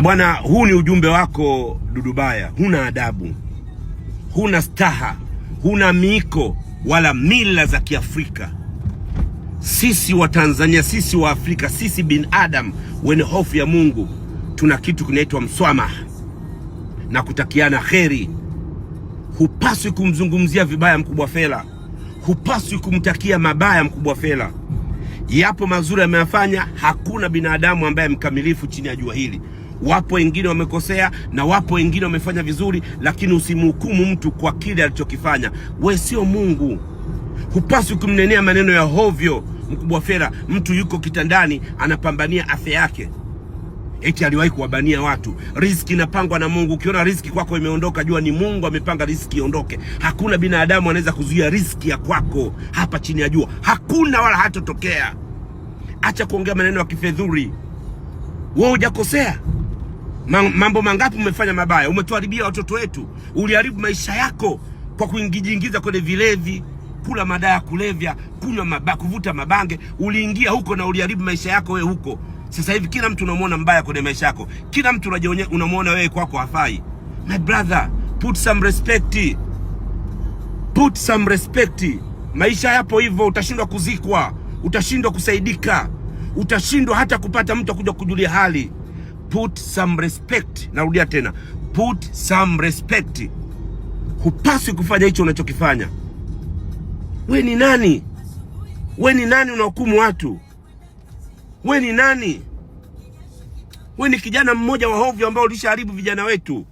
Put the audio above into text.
Bwana, huu ni ujumbe wako Dudubaya. Huna adabu, huna staha, huna miiko wala mila za Kiafrika. Sisi wa Tanzania, sisi wa Afrika, sisi binadamu wenye hofu ya Mungu tuna kitu kinaitwa mswamaha na kutakiana kheri. Hupaswi kumzungumzia vibaya Mkubwa Fella, hupaswi kumtakia mabaya Mkubwa Fella. Yapo mazuri ameyafanya, hakuna binadamu ambaye mkamilifu chini ya jua hili. Wapo wengine wamekosea na wapo wengine wamefanya vizuri, lakini usimhukumu mtu kwa kile alichokifanya. Wewe sio Mungu. Hupaswi kumnenea maneno ya hovyo Mkubwa Fella. Mtu yuko kitandani anapambania afya yake, eti aliwahi kuwabania watu. Riziki inapangwa na Mungu. Ukiona riziki kwako imeondoka, jua ni Mungu amepanga riziki iondoke. Hakuna binadamu anaweza kuzuia riziki ya kwako hapa chini ya jua. Hakuna, wala hatotokea. Acha kuongea maneno ya kifedhuri. Wewe hujakosea. Mambo mangapi umefanya mabaya? Umetuharibia watoto wetu. Uliharibu maisha yako kwa kuingiza kwenye vilevi, kula madawa ya kulevya, kuvuta mabange. Uliingia huko na uliharibu maisha yako wewe huko. Sasa hivi kila mtu unamuona mbaya kwenye maisha yako. Kila mtu unamuona wewe kwako hafai. My brother, put some respect. Put some respect. Maisha yapo hivyo, utashindwa kuzikwa, utashindwa kusaidika, utashindwa hata kupata mtu kuja kujulia hali. Put some respect. Narudia tena. Put some respect. Hupaswi kufanya hicho unachokifanya. We ni nani? We ni nani unahukumu watu? We ni nani? We ni kijana mmoja wa hovyo ambao ulishaharibu vijana wetu.